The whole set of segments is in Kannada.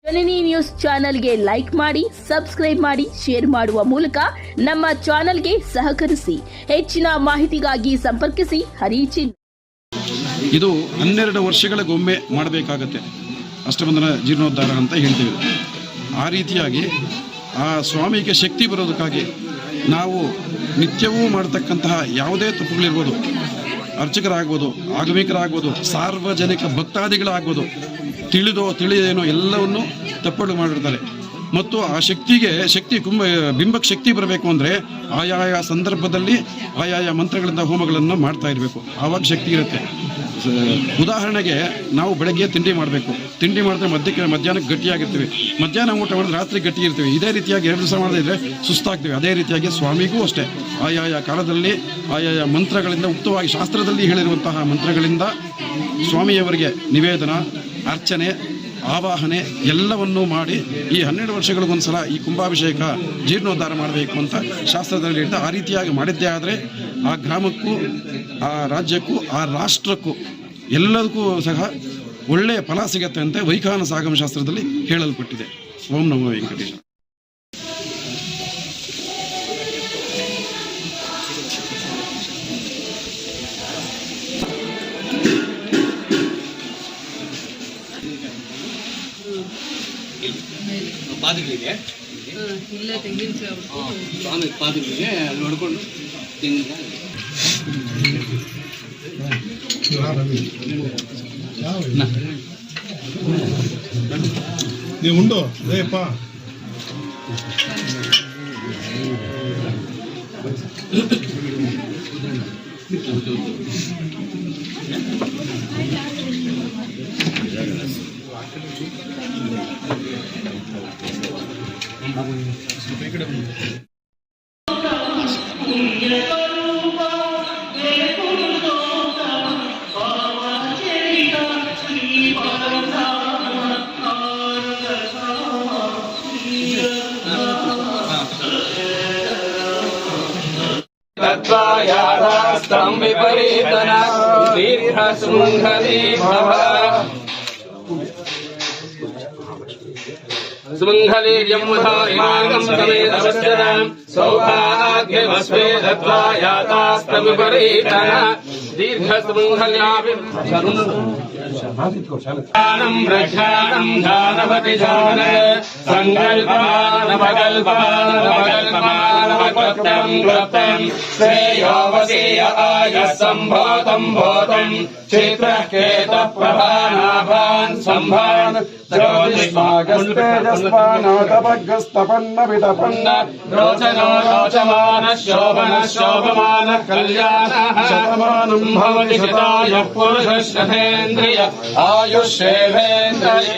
ಜನನಿ ನ್ಯೂಸ್ ಚಾನೆಲ್ಗೆ ಲೈಕ್ ಮಾಡಿ, ಸಬ್ಸ್ಕ್ರೈಬ್ ಮಾಡಿ, ಶೇರ್ ಮಾಡುವ ಮೂಲಕ ನಮ್ಮ ಚಾನೆಲ್ಗೆ ಸಹಕರಿಸಿ. ಹೆಚ್ಚಿನ ಮಾಹಿತಿಗಾಗಿ ಸಂಪರ್ಕಿಸಿ ಹರಿಚಿನ್. ಇದು 12 ವರ್ಷಗಳಿಗೊಮ್ಮೆ ಮಾಡಬೇಕಾಗತ್ತೆ ಅಷ್ಟಬಂಧನ ಜೀರ್ಣೋದ್ಧಾರ ಅಂತ ಹೇಳ್ತೀವಿ. ಆ ರೀತಿಯಾಗಿ ಆ ಸ್ವಾಮಿಗೆ ಶಕ್ತಿ ಬರೋದಕ್ಕಾಗಿ ನಾವು ನಿತ್ಯವೂ ಮಾಡತಕ್ಕಂತಹ ಯಾವುದೇ ತಪ್ಪುಗಳಿರ್ಬೋದು, ಅರ್ಚಕರಾಗ್ಬೋದು, ಆಗಮಿಕರಾಗ್ಬೋದು, ಸಾರ್ವಜನಿಕ ಭಕ್ತಾದಿಗಳಾಗ್ಬೋದು, ತಿಳಿದೋ ತಿಳಿದೇನೋ ಎಲ್ಲವನ್ನು ತಪ್ಪುಗಳು ಮಾಡಿರ್ತಾರೆ. ಮತ್ತು ಆ ಶಕ್ತಿ ಬಿಂಬಕ್ಕೆ ಶಕ್ತಿ ಬರಬೇಕು ಅಂದರೆ ಆಯಾಯ ಸಂದರ್ಭದಲ್ಲಿ ಆಯಾಯ ಮಂತ್ರಗಳಿಂದ ಹೋಮಗಳನ್ನು ಮಾಡ್ತಾ ಇರಬೇಕು. ಆವಾಗ ಶಕ್ತಿ ಇರುತ್ತೆ. ಉದಾಹರಣೆಗೆ ನಾವು ಬೆಳಗ್ಗೆ ತಿಂಡಿ ಮಾಡಬೇಕು. ತಿಂಡಿ ಮಾಡಿದ್ರೆ ಮಧ್ಯಾಹ್ನಕ್ಕೆ ಗಟ್ಟಿಯಾಗಿರ್ತೀವಿ, ಮಧ್ಯಾಹ್ನ ಊಟ ಮಾಡಿದ್ರೆ ರಾತ್ರಿ ಗಟ್ಟಿ ಇರ್ತೀವಿ. ಇದೇ ರೀತಿಯಾಗಿ 2 ದಿವಸ ಮಾಡದಿದ್ರೆ ಸುಸ್ತಾಗ್ತೀವಿ. ಅದೇ ರೀತಿಯಾಗಿ ಸ್ವಾಮಿಗೂ ಅಷ್ಟೇ ಆಯಾಯ ಕಾಲದಲ್ಲಿ ಆಯಾಯ ಮಂತ್ರಗಳಿಂದ, ಉಕ್ತವಾಗಿ ಶಾಸ್ತ್ರದಲ್ಲಿ ಹೇಳಿರುವಂತಹ ಮಂತ್ರಗಳಿಂದ ಸ್ವಾಮಿಯವರಿಗೆ ನಿವೇದನ, ಅರ್ಚನೆ, ಆವಾಹನೆ ಎಲ್ಲವನ್ನೂ ಮಾಡಿ ಈ 12 ವರ್ಷಗಳಿಗೊಂದ್ಸಲ ಈ ಕುಂಭಾಭಿಷೇಕ ಜೀರ್ಣೋದ್ಧಾರ ಮಾಡಬೇಕು ಅಂತ ಶಾಸ್ತ್ರದಲ್ಲಿ ಹೇಳ್ತಾ, ಆ ರೀತಿಯಾಗಿ ಮಾಡಿದ್ದೇ ಆದರೆ ಆ ಗ್ರಾಮಕ್ಕೂ, ಆ ರಾಜ್ಯಕ್ಕೂ, ಆ ರಾಷ್ಟ್ರಕ್ಕೂ ಎಲ್ಲದಕ್ಕೂ ಸಹ ಒಳ್ಳೆಯ ಫಲ ಸಿಗತ್ತೆ ಅಂತ ವೈಖಾನಸ ಆಗಮ ಶಾಸ್ತ್ರದಲ್ಲಿ ಹೇಳಲ್ಪಟ್ಟಿದೆ. ಓಂ ನಮೋ ವೆಂಕಟೇಶ. ಪಾದಗಳಿಗೆ ಇಲ್ಲೇ ತೆಂಗಿನಕಾಯಿ ಸ್ವಾಮಿ ಪಾದಗಳಿಗೆ ಅಲ್ಲಿ ಹೊಡ್ಕೊಂಡು ತೆಂಗಿನಕಾಯಿ ನೀವು ಉಂಡು ಏಪ್ಪ तत्त्वायादास्तं विपरीतन दीर्घसुमङ्गली भव सुमङ्गलीर्यं वधायमानं समेतवश्चनं सौभाग्यवस्वे तत्त्वायादास्तं विपरीतन दीर्घसुमङ्गल्यानं प्रख्यानं जानवति जान सङ्कल्पमानवकल्पमानवकल्पमानवक्तं क्लप्तं श्रेयोवसीय आयः सम्भोतं भूतं चित्रः केतप्रभानाभान् सम्भान् ज्योतिष्मागस्तेजस्मानोतपग्गस्तपन्न वितपन्न रोचनो रोचमानः शोभनः शोभमानः कल्याणः शतमानं भवति शतायुः पुरुषः शतेन्द्रिय आयुष्येवेन्द्रिय.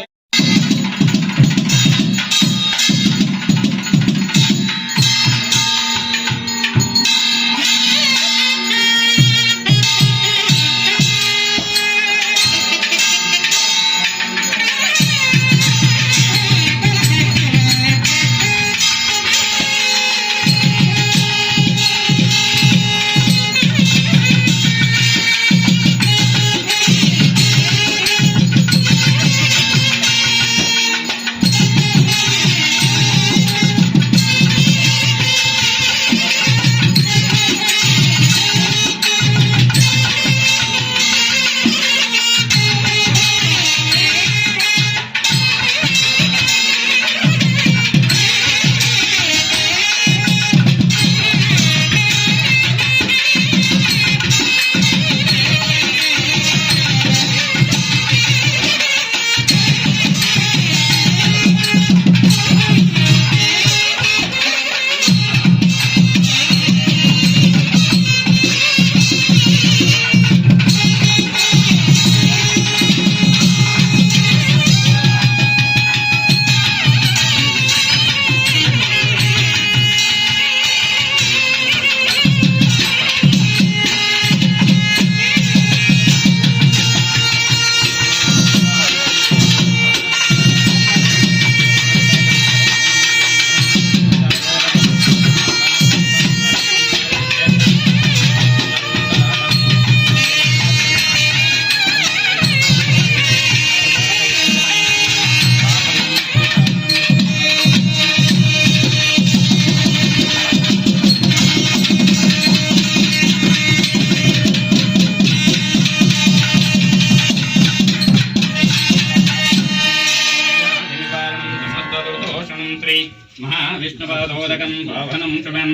वै महाविष्णुपादोदकं भावनं शुभं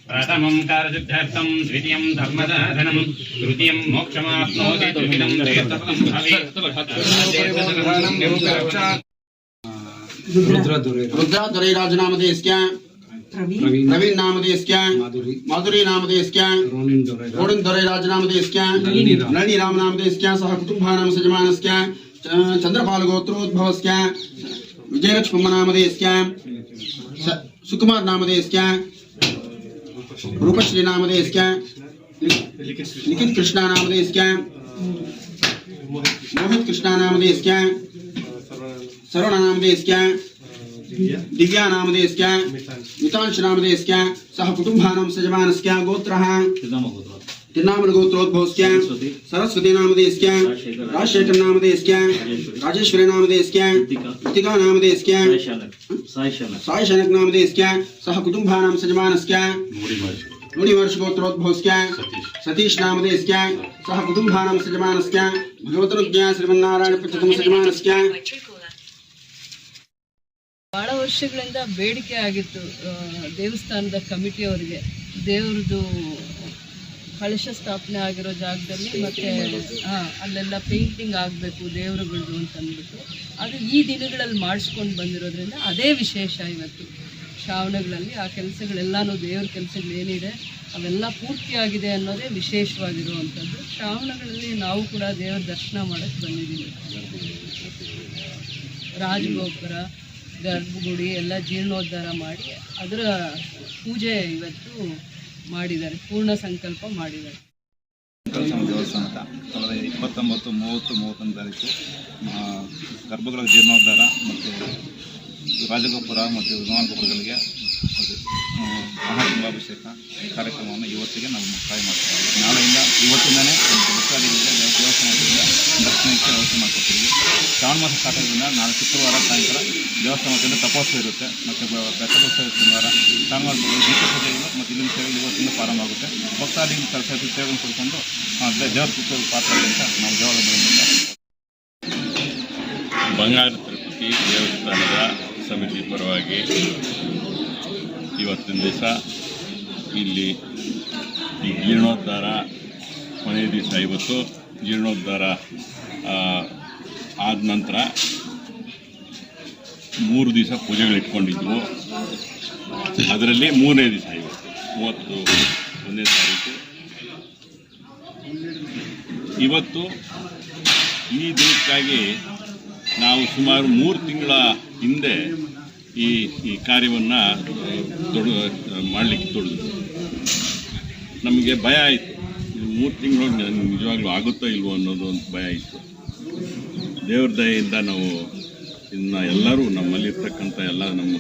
प्रथमं कार्यसिद्ध्यर्थं द्वितीयं धर्मसाधनं तृतीयं मोक्षमाप्नोति तृतीयं देवतफलं भवेत् रुद्राधुरै राजनामधेय इसके प्रवीण नामधेय इसके माधुरी नामधेय इसके रोडिन धुरै राजनामधेय इसके नळिनी राम नामधेय इसके सह कुटुंबानां सजमानस्य चंद्रपाल गोत्रोद्भवस्य विजयलक्ष्मी नामधेय इसके सुकुमार नामधेय इसके रूपश्री नामधेय इसके लिखित कृष्णा नामधेय इसके मोहित कृष्णा नामधेय इसके सर्वण नामधेय इसके दिव्या नामधेय इसके मितांश नामधेय इसके सह कुटुंबानां सजमानस्य गोत्रः तिन्नामल गोत्रोद्भवस्य सरस्वती नामधेय इसके राजशेखर नामधेय इसके राजेश्वरी नामधेय इसके कृतिका नामधेय इसके साई शनक नामधेय इसके सह कुटुंबानां सजमानस्य नुडिवर्ष गोत्रोद्भवस्य सतीश नामधेय इसके सह कुटुंबानां सजमानस्य भगवतनुज्ञा श्रीमನ್ನಾರಾಯಣ ಪಂಚಕಂ ಸಜಮಾನस्य ಬಹಳ ವರ್ಷಗಳಿಂದ ಬೇಡಿಕೆ ಆಗಿತ್ತು ದೇವಸ್ಥಾನದ ಕಮಿಟಿಯವರಿಗೆ ದೇವ್ರದ್ದು ಕಳಶ ಸ್ಥಾಪನೆ ಆಗಿರೋ ಜಾಗದಲ್ಲಿ ಮತ್ತೆ ಅಲ್ಲೆಲ್ಲ ಪೇಂಟಿಂಗ್ ಆಗಬೇಕು ದೇವರುಗಳದ್ದು ಅಂತ ಅಂದ್ಬಿಟ್ಟು ಅದು ಈ ದಿನಗಳಲ್ಲಿ ಮಾಡಿಸ್ಕೊಂಡು ಬಂದಿರೋದ್ರಿಂದ ಅದೇ ವಿಶೇಷ ಇವತ್ತು ಶ್ರಾವಣಗಳಲ್ಲಿ ಆ ಕೆಲಸಗಳೆಲ್ಲನೂ ದೇವ್ರ ಕೆಲಸಗಳು ಏನಿದೆ ಅವೆಲ್ಲ ಪೂರ್ತಿಯಾಗಿದೆ ಅನ್ನೋದೇ ವಿಶೇಷವಾಗಿರುವಂಥದ್ದು. ಶ್ರಾವಣಗಳಲ್ಲಿ ನಾವು ಕೂಡ ದೇವರ ದರ್ಶನ ಮಾಡೋಕ್ಕೆ ಬಂದಿದ್ದೀವಿ. ರಾಜಗೋಪುರ ಗರ್ಭಗುಡಿ ಎಲ್ಲ ಜೀರ್ಣೋದ್ಧಾರ ಮಾಡಿ ಅದರ ಪೂಜೆ ಇವತ್ತು ಮಾಡಿದ್ದಾರೆ, ಪೂರ್ಣ ಸಂಕಲ್ಪ ಮಾಡಿದ್ದಾರೆ. ದೇವಸ್ಥಾನದ 29, 30, 31 ತಾರೀಕು ಗರ್ಭಗೃಹ ಜೀರ್ಣೋದ್ಧಾರ ಮತ್ತು ರಾಜಗೋಪುರ ಮತ್ತು ವಿಮಾನ ಗೋಪುರಗಳಿಗೆ ಮತ್ತು ಮಹಾಕುಂಭಾಭಿಷೇಕ ಕಾರ್ಯಕ್ರಮವನ್ನು ಇವತ್ತಿಗೆ ನಾವು ಮುಕ್ತಾಯ ಮಾಡ್ತೀವಿ. ನಾಳೆಯಿಂದ ಇವತ್ತಿಂದಲೇ ಭಕ್ತಾದಿಗಳಿಗೆ ದೇವಸ್ಥಾನದಿಂದ ದರ್ಶನಕ್ಕೆ ವ್ಯವಸ್ಥೆ ಮಾಡ್ಕೊಡ್ತೀವಿ. ಶ್ರಾವಣ ಮಾಸ ಸ್ಟಾರ್ಟ್ ಆಗೋದ್ರಿಂದ ನಾಳೆ ಶುಕ್ರವಾರ ಸಾಯಂಕಾಲ ದೇವಸ್ಥಾನದಿಂದ ತಪಸ್ಸು ಇರುತ್ತೆ ಮತ್ತು ಬೆಟ್ಟದೋತ್ಸವ ಶನಿವಾರ ಶ್ರಾವಣ ಮಾಸದಲ್ಲಿ ದೀಪ ಪೂಜೆಗಳು ಮತ್ತು ಇಲ್ಲಿನ ಸೇವೆಗಳು ಇವತ್ತಿಂದ ಪ್ರಾರಂಭ ಆಗುತ್ತೆ. ಭಕ್ತಾದಿಗಳು ಸೇವೆಯನ್ನು ಪಡ್ಕೊಂಡು ದೇವರ ಪಾತ್ರ ಅಂತ ನಾವು ದೇವಾಲಯದಿಂದ ಬಂಗಾರ ತಿರುಪತಿ ದೇವಸ್ಥಾನದ ಸಮಿತಿ ಪರವಾಗಿ ಇವತ್ತಿನ ದಿವಸ ಇಲ್ಲಿ ಈ ಜೀರ್ಣೋದ್ಧಾರ ಕೊನೆಯ ದಿವಸ ಇವತ್ತು ಜೀರ್ಣೋದ್ಧಾರ ಆದ ನಂತರ 3 ದಿವಸ ಪೂಜೆಗಳು ಇಟ್ಕೊಂಡಿದ್ವು. ಅದರಲ್ಲಿ 3ನೇ ದಿವಸ ಇವತ್ತು 31ನೇ ತಾರೀಕು. ಇವತ್ತು ಈ ದಿನಕ್ಕಾಗಿ ನಾವು ಸುಮಾರು 3 ತಿಂಗಳ ಹಿಂದೆ ಈ ಕಾರ್ಯವನ್ನು ಮಾಡಲಿಕ್ಕೆ ತೊಡಗಿದ್ವಿ. ನಮಗೆ ಭಯ ಆಯಿತು, 3 ತಿಂಗಳು ನಿಜವಾಗ್ಲೂ ಆಗುತ್ತೋ ಇಲ್ವೋ ಅನ್ನೋದು ಒಂದು ಭಯ ಇತ್ತು. ದೇವ್ರ ದಯೆಯಿಂದ ನಾವು ಇನ್ನು ಎಲ್ಲರೂ ನಮ್ಮಲ್ಲಿರ್ತಕ್ಕಂಥ ಎಲ್ಲ ನಮ್ಮ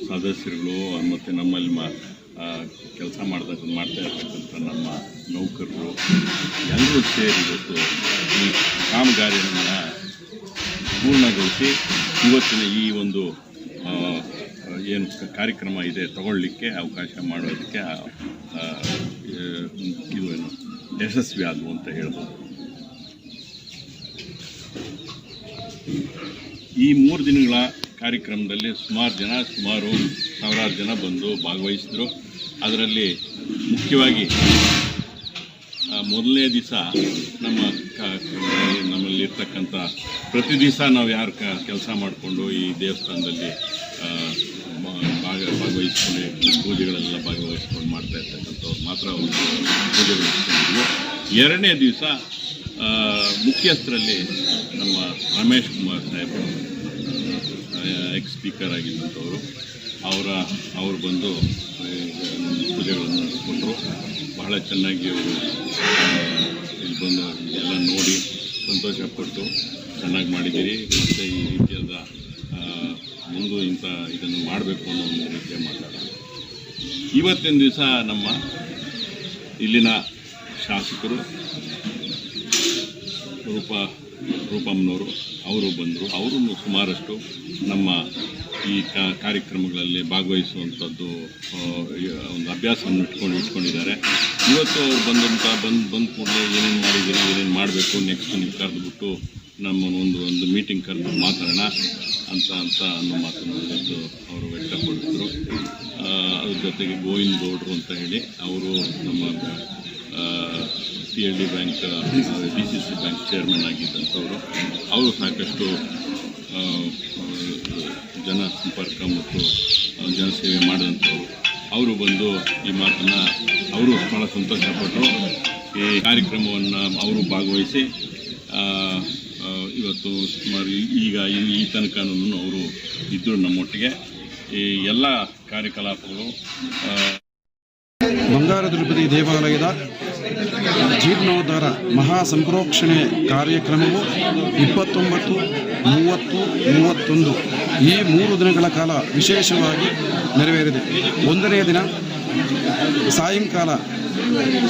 ಸದಸ್ಯರುಗಳು ಮತ್ತು ನಮ್ಮಲ್ಲಿ ಕೆಲಸ ಮಾಡ್ತಾ ಇರ್ತಕ್ಕಂಥ ನಮ್ಮ ನೌಕರರು ಎಲ್ಲರೂ ಸೇರಿ ಇವತ್ತು ಈ ಕಾಮಗಾರಿಯನ್ನು ಪೂರ್ಣಗೊಳಿಸಿ ಇವತ್ತಿನ ಈ ಒಂದು ಏನು ಕಾರ್ಯಕ್ರಮ ಇದೆ ತಗೊಳ್ಳಿಕ್ಕೆ ಅವಕಾಶ ಮಾಡೋದಕ್ಕೆ ಇದು ಏನು ಯಶಸ್ವಿ ಆದವು ಅಂತ ಹೇಳ್ಬೋದು. ಈ 3 ದಿನಗಳ ಕಾರ್ಯಕ್ರಮದಲ್ಲಿ ಸುಮಾರು ಸಾವಿರಾರು ಜನ ಬಂದು ಭಾಗವಹಿಸಿದ್ರು. ಅದರಲ್ಲಿ ಮುಖ್ಯವಾಗಿ ಮೊದಲನೇ ದಿವಸ ನಮ್ಮಲ್ಲಿರ್ತಕ್ಕಂಥ ಪ್ರತಿ ದಿವಸ ನಾವು ಯಾರು ಕೆಲಸ ಮಾಡಿಕೊಂಡು ಈ ದೇವಸ್ಥಾನದಲ್ಲಿ ಭಾಗವಹಿಸ್ಕೊಂಡು ಪೂಜೆಗಳೆಲ್ಲ ಭಾಗವಹಿಸ್ಕೊಂಡು ಮಾಡ್ತಾ ಇರ್ತಕ್ಕಂಥವ್ರು ಮಾತ್ರ ಪೂಜೆಗಳು ಇಟ್ಕೊಂಡಿದ್ವು. 2ನೇ ದಿವಸ ಮುಖ್ಯಸ್ಥರಲ್ಲಿ ನಮ್ಮ ರಮೇಶ್ ಕುಮಾರ್ ಸಾಹೇಬರು ಎಕ್ಸ್ ಸ್ಪೀಕರ್ ಆಗಿದ್ದಂಥವರು ಅವರು ಬಂದು ಪೂಜೆಗಳನ್ನು ನಡೆಸ್ಕೊಟ್ರು. ಬಹಳ ಚೆನ್ನಾಗಿ ಅವರು ಇಲ್ಲಿ ಬಂದು ಎಲ್ಲ ನೋಡಿ ಸಂತೋಷಪಟ್ಟು ಚೆನ್ನಾಗಿ ಮಾಡಿದ್ದೀರಿ ಮತ್ತು ಈ ರೀತಿಯಾದ ಮುಂದೆ ಇದನ್ನು ಮಾಡಬೇಕು ಅನ್ನೋ ಒಂದು ರೀತಿಯ ಮಾತಾಡೋದು. ಇವತ್ತಿನ ದಿವಸ ನಮ್ಮ ಇಲ್ಲಿನ ಶಾಸಕರು ರೂಪಮ್ಮನವರು ಅವರು ಬಂದರು. ಅವರು ಸುಮಾರಷ್ಟು ನಮ್ಮ ಈ ಕಾರ್ಯಕ್ರಮಗಳಲ್ಲಿ ಭಾಗವಹಿಸುವಂಥದ್ದು ಒಂದು ಅಭ್ಯಾಸವನ್ನು ಇಟ್ಕೊಂಡಿದ್ದಾರೆ. ಇವತ್ತು ಅವ್ರು ಬಂದ ಕೂಡಲೇ ಏನೇನು ಮಾಡಿದ್ದೀರಿ, ಏನೇನು ಮಾಡಬೇಕು ನೆಕ್ಸ್ಟ್ ನೀವು ಕರೆದುಬಿಟ್ಟು ನಮ್ಮ ಒಂದು ಮೀಟಿಂಗ್ ಕರೆದು ಮಾತಾಡೋಣ. ಅಂತ ಅನ್ನೋ ಮಾತನ್ನು ಇವತ್ತು ಅವರು ವ್ಯಕ್ತಪಡಿಸಿದರು. ಅದ್ರ ಜೊತೆಗೆ ಗೋವಿಂದ ಗೌಡರು ಅಂತ ಹೇಳಿ ಅವರು ನಮ್ಮ PLD bank DCC bank chairman ಆಗಿದ್ದಂಥವರು. ಅವರು ಸಾಕಷ್ಟು ಜನ ಸಂಪರ್ಕ ಮತ್ತು ಜನಸೇವೆ ಮಾಡಿದಂಥವ್ರು. ಅವರು ಬಂದು ಈ ಮಾತನ್ನು ಅವರು ಭಾಳ ಸಂತೋಷಪಟ್ಟರು. ಈ ಕಾರ್ಯಕ್ರಮವನ್ನು ಅವರು ಭಾಗವಹಿಸಿ ಇವತ್ತು ಸುಮಾರು ಈಗ ಈ ತನಕನೂ ಅವರು ಇದ್ದರು ನಮ್ಮೊಟ್ಟಿಗೆ. ಈ ಎಲ್ಲ ಕಾರ್ಯಕಲಾಪಗಳು ಬಂಗಾರ ತಿರುಪತಿ ದೇವಾಲಯದ ಜೀರ್ಣೋದ್ಧಾರ ಮಹಾ ಸಂಪ್ರೋಕ್ಷಣೆ ಕಾರ್ಯಕ್ರಮವು 29, 30, 31 ಈ 3 ದಿನಗಳ ಕಾಲ ವಿಶೇಷವಾಗಿ ನೆರವೇರಿದೆ. 1ನೇ ದಿನ ಸಾಯಂಕಾಲ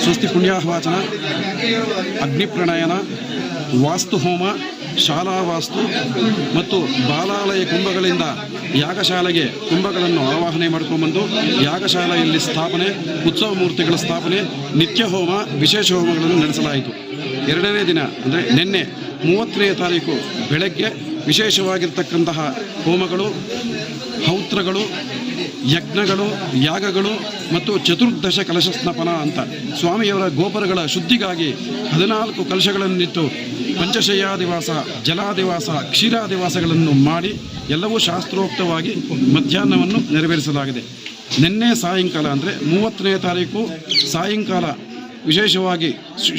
ಸ್ವಸ್ತಿ ಪುಣ್ಯಾಹವಾಚನ, ಅಗ್ನಿಪ್ರಣಯನ, ವಾಸ್ತುಹೋಮ, ಶಾಲಾ ವಾಸ್ತು ಮತ್ತು ಬಾಲಾಲಯ ಕುಂಭಗಳಿಂದ ಯಾಗಶಾಲೆಗೆ ಕುಂಭಗಳನ್ನು ಆವಾಹನೆ ಮಾಡ್ಕೊಂಡ್ಬಂದು ಯಾಗಶಾಲೆಯಲ್ಲಿ ಸ್ಥಾಪನೆ, ಉತ್ಸವ ಮೂರ್ತಿಗಳ ಸ್ಥಾಪನೆ, ನಿತ್ಯ ಹೋಮ, ವಿಶೇಷ ಹೋಮಗಳನ್ನು ನಡೆಸಲಾಯಿತು. 2ನೇ ದಿನ ಅಂದರೆ ನಿನ್ನೆ 30ನೇ ತಾರೀಕು ಬೆಳಗ್ಗೆ ವಿಶೇಷವಾಗಿರ್ತಕ್ಕಂತಹ ಹೋಮಗಳು, ಹೌತ್ರಗಳು, ಯಜ್ಞಗಳು, ಯಾಗಗಳು ಮತ್ತು ಚತುರ್ದಶ ಕಲಶ ಸ್ನಾಪನ ಅಂತ ಸ್ವಾಮಿಯವರ ಗೋಪುರಗಳ ಶುದ್ಧಿಗಾಗಿ 14 ಕಲಶಗಳನ್ನಿಟ್ಟು ಪಂಚಶಯ್ಯಾದಿವಾಸ, ಜಲಾದಿವಾಸ, ಕ್ಷೀರಾದಿವಾಸಗಳನ್ನು ಮಾಡಿ ಎಲ್ಲವೂ ಶಾಸ್ತ್ರೋಕ್ತವಾಗಿ ಮಧ್ಯಾಹ್ನವನ್ನು ನೆರವೇರಿಸಲಾಗಿದೆ. ನಿನ್ನೆ ಸಾಯಂಕಾಲ ಅಂದರೆ 30ನೇ ತಾರೀಕು ಸಾಯಂಕಾಲ ವಿಶೇಷವಾಗಿ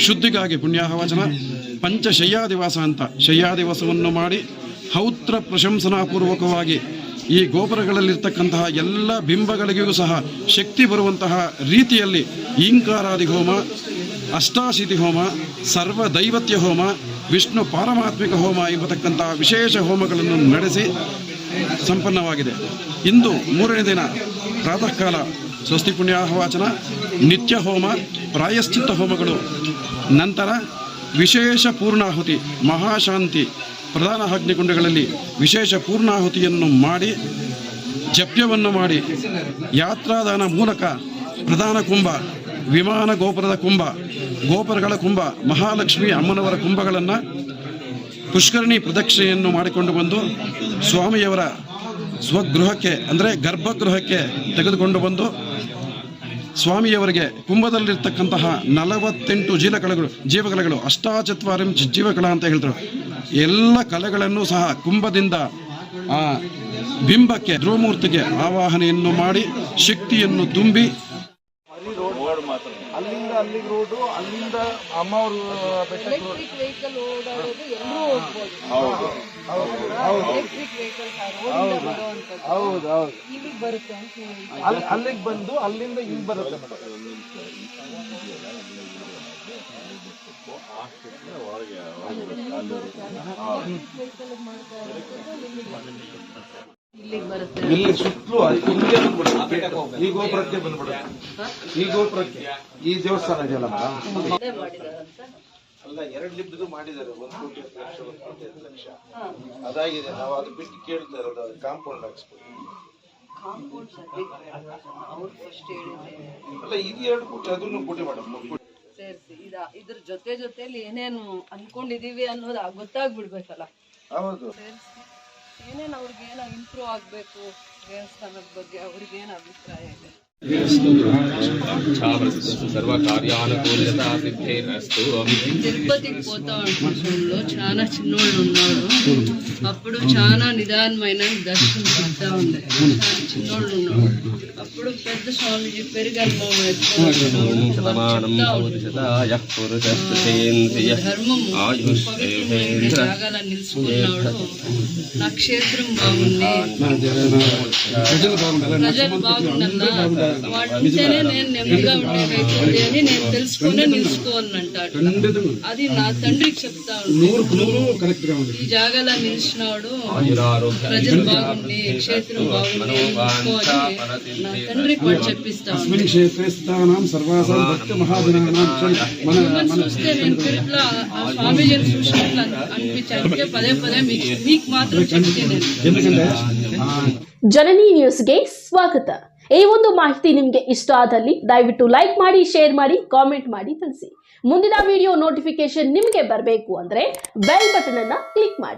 ಶುದ್ಧಿಗಾಗಿ ಪುಣ್ಯಾಹವಚನ, ಪಂಚಶಯ್ಯಾದಿವಾಸ ಅಂತ ಶಯ್ಯಾದಿವಾಸವನ್ನು ಮಾಡಿ ಹೌತ್ರ ಪ್ರಶಂಸನಾಪೂರ್ವಕವಾಗಿ ಈ ಗೋಪುರಗಳಲ್ಲಿರ್ತಕ್ಕಂತಹ ಎಲ್ಲ ಬಿಂಬಗಳಿಗೂ ಸಹ ಶಕ್ತಿ ಬರುವಂತಹ ರೀತಿಯಲ್ಲಿ ಈಂಕಾರಾದಿ ಹೋಮ, ಅಷ್ಟಾಶೀತಿ ಹೋಮ, ಸರ್ವದೈವತ್ಯ ಹೋಮ, ವಿಷ್ಣು ಪಾರಮಾತ್ಮಿಕ ಹೋಮ ಎಂಬತಕ್ಕಂತಹ ವಿಶೇಷ ಹೋಮಗಳನ್ನು ನಡೆಸಿ ಸಂಪನ್ನವಾಗಿದೆ. ಇಂದು 3ನೇ ದಿನ ಪ್ರಾತಃ ಕಾಲ ಸ್ವಸ್ತಿ ಪುಣ್ಯಾಹವಾಚನ, ನಿತ್ಯ ಹೋಮ, ಪ್ರಾಯಶ್ಚಿತ್ತ ಹೋಮಗಳು, ನಂತರ ವಿಶೇಷ ಪೂರ್ಣಾಹುತಿ, ಮಹಾಶಾಂತಿ, ಪ್ರಧಾನ ಅಗ್ನಿಕುಂಡಗಳಲ್ಲಿ ವಿಶೇಷ ಪೂರ್ಣಾಹುತಿಯನ್ನು ಮಾಡಿ ಜಪ್ಯವನ್ನು ಮಾಡಿ ಯಾತ್ರಾದಾನ ಮೂಲಕ ಪ್ರಧಾನ ಕುಂಭ, ವಿಮಾನ ಗೋಪುರದ ಕುಂಭ, ಗೋಪುರಗಳ ಕುಂಭ, ಮಹಾಲಕ್ಷ್ಮಿ ಅಮ್ಮನವರ ಕುಂಭಗಳನ್ನು ಪುಷ್ಕರಣಿ ಪ್ರದಕ್ಷಿಣೆಯನ್ನು ಮಾಡಿಕೊಂಡು ಬಂದು ಸ್ವಾಮಿಯವರ ಸ್ವಗೃಹಕ್ಕೆ ಅಂದರೆ ಗರ್ಭಗೃಹಕ್ಕೆ ತೆಗೆದುಕೊಂಡು ಬಂದು ಸ್ವಾಮಿಯವರಿಗೆ ಕುಂಭದಲ್ಲಿರ್ತಕ್ಕಂತಹ 48 ಜೀವಕಲೆಗಳು ಅಷ್ಟಾಚತ್ವಾರಿಂ ಜೀವಕಲ ಅಂತ ಹೇಳ್ತಾರೆ. ಎಲ್ಲ ಕಲೆಗಳನ್ನು ಸಹ ಕುಂಭದಿಂದ ಆ ಬಿಂಬಕ್ಕೆ ಧ್ರುವಮೂರ್ತಿಗೆ ಆವಾಹನೆಯನ್ನು ಮಾಡಿ ಶಕ್ತಿಯನ್ನು ತುಂಬಿ ಅಲ್ಲಿಂದ ಅಲ್ಲಿಗೆ ರೋಡು, ಅಲ್ಲಿಂದ ಅಮ್ಮವ್ರ ಬೆಟ್ಟಕ್ಕೆ ವೆಹಿಕಲ್ ಓಡಾಡೋದು ಎಲ್ಲರೂ ಹೋಗ್ಬೋದು. ಎಲೆಕ್ಟ್ರಿಕ್ ವೆಹಿಕಲ್ ಹೌದು ಇಲ್ಲಿಗೆ ಬರುತ್ತೆ ಅಂತ ಅಲ್ಲಿಗೆ ಬಂದು ಅಲ್ಲಿಂದ ಇಲ್ಲಿ ಬರುತ್ತೆ ಮೇಡಮ್. ಇಲ್ಲಿಗೆ ಬರುತ್ತೆ. ಇಲ್ಲಿ ಸುತ್ತಲೂ ಇಲ್ಲಿಗೆ ಬಂದ್ಬಿಡುತ್ತೆ, ಈ ಗೋಪುರಕ್ಕೆ ಬಂದ್ಬಿಡುತ್ತೆ. ಈ ಗೋಪುರಕ್ಕೆ ಈ ದೇವಸ್ಥಾನ ಇದೆಯಲ್ಲ ಅಲ್ಲ, 2 ಲಿಂಬದು ಮಾಡಿದ್ದಾರೆ. 1 ಕೋಟಿ 1 ಲಕ್ಷ ಅದಾಗಿದೆ. ನಾವು ಅದು ಬಿಟ್ಟು ಕೇಳ್ತಾ ಇರೋದು ಕಾಂಪೌಂಡ್ ಹಾಕ್ಸ್ಬೋದು. ಅಲ್ಲ, ಇದು 2 ಕೋಟಿ, ಅದನ್ನು ಕೋಟಿ ಮೇಡಮ್ ಸೇರಿಸಿ ಇದ್ರ ಜೊತೆಲಿ ಏನೇನು ಅನ್ಕೊಂಡಿದೀವಿ ಅನ್ನೋದು ಗೊತ್ತಾಗ್ಬಿಡ್ಬೇಕಲ್ಲ. ಹೌದು, ಏನೇನು ಅವ್ರಿಗೇನೋ ಇಂಪ್ರೂವ್ ಆಗಬೇಕು ದೇವಸ್ಥಾನದ ಬಗ್ಗೆ ಅವ್ರಿಗೇನು ಅಭಿಪ್ರಾಯ ಇದೆ? తిరుపతికి పోతా ఉంటుండ్రు, చాలా చిన్నోళ్ళు ఉన్నాడు. అప్పుడు చాలా నిదానమైన దర్శనం పడతా ఉంది. చాలా చిన్నోళ్ళు ఉన్నాడు. అప్పుడు పెద్ద స్వామిజీ పెరుగన్నం ధర్మము జాగాల నిలుచుకున్నాడు. నా క్షేత్రం బాగుంది, ప్రజలు బాగుండల్లా, వాటింటేనే నేను నెమ్మదిగా ఉండేదైతుంది అని నేను తెలుసుకునే నిలుచుకోవాలని అంటాడు. అది నా తండ్రికి చెప్తా ఉంటాను. ఈ జాగాలో నిలిచినాడు, ప్రజలు బాగుంది, క్షేత్రం బాగుంది నా తండ్రికి వాడు చెప్పిస్తా ఉంటాను. చూస్తే నేను తిరుపతిలో ఆ స్వామీజీని చూసినట్లు అనిపించాలంటే పదే మీకు మాత్రం చెప్తే నేను. ಜನನಿ ನ್ಯೂಸ್ಗೆ ಸ್ವಾಗತ. ಈ ಒಂದು ಮಾಹಿತಿ ನಿಮಗೆ ಇಷ್ಟ ಆದಲ್ಲಿ ದಯವಿಟ್ಟು ಲೈಕ್ ಮಾಡಿ, ಶೇರ್ ಮಾಡಿ, ಕಾಮೆಂಟ್ ಮಾಡಿ ತಿಳಿಸಿ. ಮುಂದಿನ ವಿಡಿಯೋ ನೋಟಿಫಿಕೇಶನ್ ನಿಮಗೆ ಬರಬೇಕು ಅಂದ್ರೆ ಬೆಲ್ ಬಟನ್ ಅನ್ನ ಕ್ಲಿಕ್ ಮಾಡಿ.